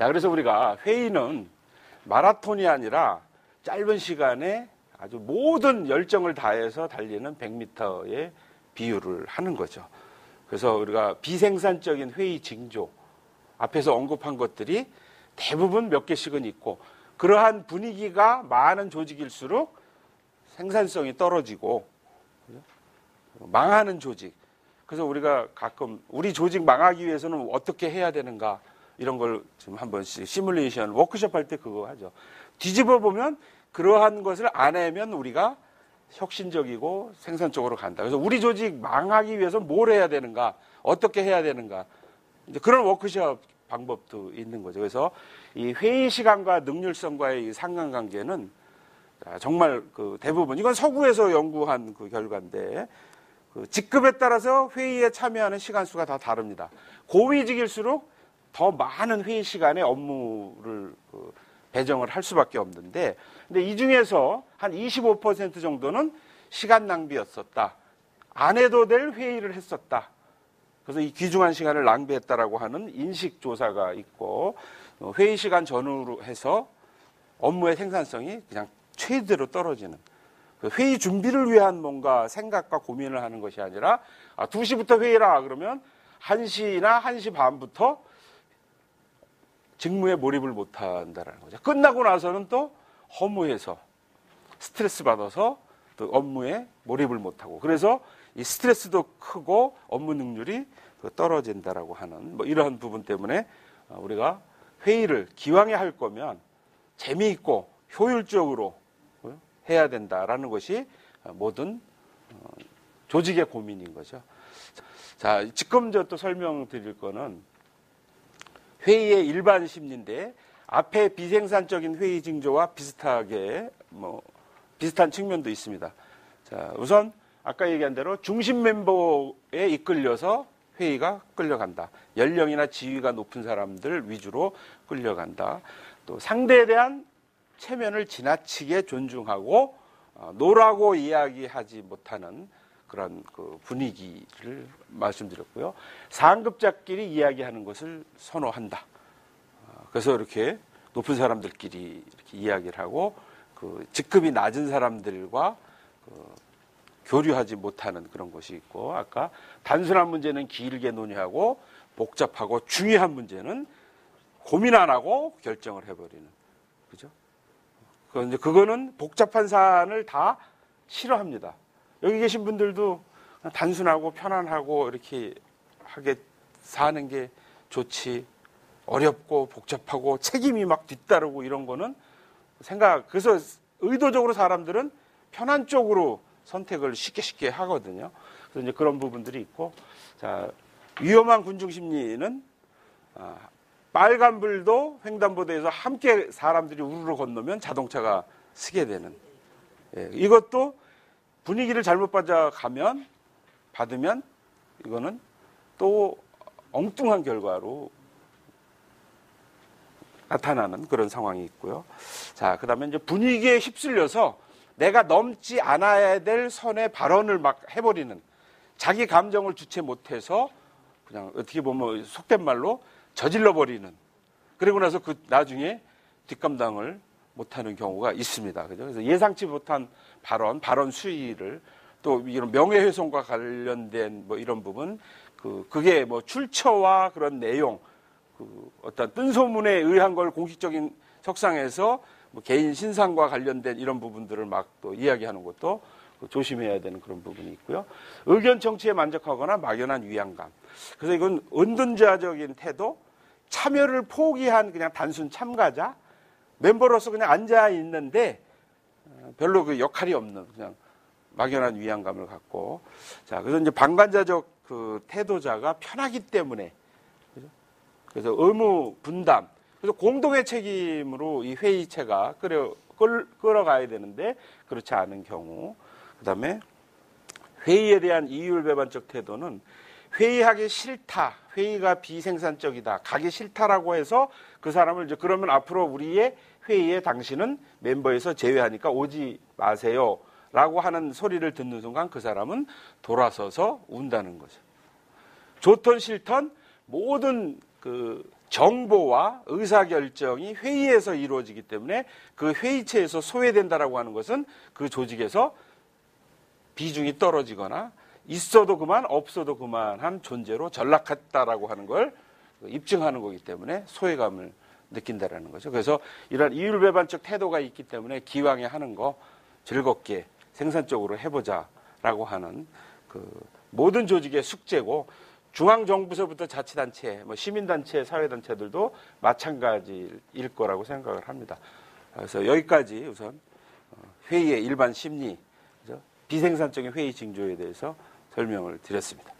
자, 그래서 우리가 회의는 마라톤이 아니라 짧은 시간에 아주 모든 열정을 다해서 달리는 100m의 비유를 하는 거죠. 그래서 우리가 비생산적인 회의 징조, 앞에서 언급한 것들이 대부분 몇 개씩은 있고, 그러한 분위기가 많은 조직일수록 생산성이 떨어지고 망하는 조직. 그래서 우리가 가끔 우리 조직 망하기 위해서는 어떻게 해야 되는가, 이런 걸 지금 한 번씩 시뮬레이션 워크숍 할 때 그거 하죠. 뒤집어 보면 그러한 것을 안 하면 우리가 혁신적이고 생산적으로 간다. 그래서 우리 조직 망하기 위해서 뭘 해야 되는가, 어떻게 해야 되는가, 이제 그런 워크숍 방법도 있는 거죠. 그래서 이 회의 시간과 능률성과의 이 상관관계는 정말 그 대부분, 이건 서구에서 연구한 그 결과인데, 그 직급에 따라서 회의에 참여하는 시간 수가 다 다릅니다. 고위직일수록 더 많은 회의 시간에 업무를 배정을 할 수밖에 없는데, 근데 이 중에서 한 25% 정도는 시간 낭비였었다. 안 해도 될 회의를 했었다. 그래서 이 귀중한 시간을 낭비했다라고 하는 인식 조사가 있고, 회의 시간 전후로 해서 업무의 생산성이 그냥 최대로 떨어지는, 회의 준비를 위한 뭔가 생각과 고민을 하는 것이 아니라 2시부터 회의라 그러면 1시나 1시 반부터 직무에 몰입을 못한다는 거죠. 끝나고 나서는 또 허무해서 스트레스 받아서 또 업무에 몰입을 못하고, 그래서 이 스트레스도 크고 업무 능률이 떨어진다라고 하는 뭐 이러한 부분 때문에 우리가 회의를 기왕에 할 거면 재미있고 효율적으로 해야 된다라는 것이 모든 조직의 고민인 거죠. 자, 지금 저 또 설명드릴 거는 회의의 일반 심리인데, 앞에 비생산적인 회의 징조와 비슷하게 비슷한 측면도 있습니다. 자, 우선 아까 얘기한 대로 중심 멤버에 이끌려서 회의가 끌려간다. 연령이나 지위가 높은 사람들 위주로 끌려간다. 또 상대에 대한 체면을 지나치게 존중하고 노라고 이야기하지 못하는 그런 그 분위기를 말씀드렸고요. 상급자끼리 이야기하는 것을 선호한다. 그래서 이렇게 높은 사람들끼리 이렇게 이야기를 하고, 그 직급이 낮은 사람들과 교류하지 못하는 그런 것이 있고, 아까 단순한 문제는 길게 논의하고 복잡하고 중요한 문제는 고민 안 하고 결정을 해버리는, 그죠? 그런데 그거는 복잡한 사안을 다 싫어합니다. 여기 계신 분들도 단순하고 편안하고 이렇게 하게 사는 게 좋지, 어렵고 복잡하고 책임이 막 뒤따르고 이런 거는 그래서 의도적으로 사람들은 편한 쪽으로 선택을 쉽게 하거든요. 그래서 이제 그런 부분들이 있고, 자, 위험한 군중 심리는 빨간불도 횡단보도에서 함께 사람들이 우르르 건너면 자동차가 쓰게 되는, 이것도 분위기를 잘못 받으면 이거는 또 엉뚱한 결과로 나타나는 그런 상황이 있고요. 자, 그다음에 이제 분위기에 휩쓸려서 내가 넘지 않아야 될 선의 발언을 막 해버리는, 자기 감정을 주체 못해서 그냥 어떻게 보면 속된 말로 저질러 버리는, 그리고 나서 그 나중에 뒷감당을 못하는 경우가 있습니다. 그죠? 그래서 예상치 못한 발언 수위를, 또 이런 명예훼손과 관련된 뭐 이런 부분, 그게 뭐 출처와 그런 내용, 어떤 뜬소문에 의한 걸 공식적인 석상에서 뭐 개인 신상과 관련된 이런 부분들을 막 또 이야기하는 것도 조심해야 되는 그런 부분이 있고요. 의견 청취에 만족하거나 막연한 위안감. 그래서 이건 은둔자적인 태도, 참여를 포기한 그냥 단순 참가자, 멤버로서 그냥 앉아 있는데 별로 그 역할이 없는 그냥 막연한 위안감을 갖고, 자, 그래서 이제 방관자적 그 태도자가 편하기 때문에, 그래서 의무 분담, 그래서 공동의 책임으로 이 회의체가 끌어가야 되는데 그렇지 않은 경우, 그다음에 회의에 대한 이율배반적 태도는 회의하기 싫다, 회의가 비생산적이다, 가기 싫다라고 해서 그 사람을 이제 그러면 앞으로 우리의 회의에 당신은 멤버에서 제외하니까 오지 마세요 라고 하는 소리를 듣는 순간 그 사람은 돌아서서 운다는 거죠. 좋던 싫던 모든 그 정보와 의사결정이 회의에서 이루어지기 때문에 그 회의체에서 소외된다라고 하는 것은 그 조직에서 비중이 떨어지거나 있어도 그만 없어도 그만한 존재로 전락했다라고 하는 걸 입증하는 거기 때문에 소외감을 느낀다라는 거죠. 그래서 이런 이율배반적 태도가 있기 때문에 기왕에 하는 거 즐겁게 생산적으로 해보자라고 하는 그 모든 조직의 숙제고 중앙정부서부터 자치단체, 뭐 시민단체, 사회단체들도 마찬가지일 거라고 생각을 합니다. 그래서 여기까지 우선 회의의 일반 심리, 비생산적인 회의 징조에 대해서 설명을 드렸습니다.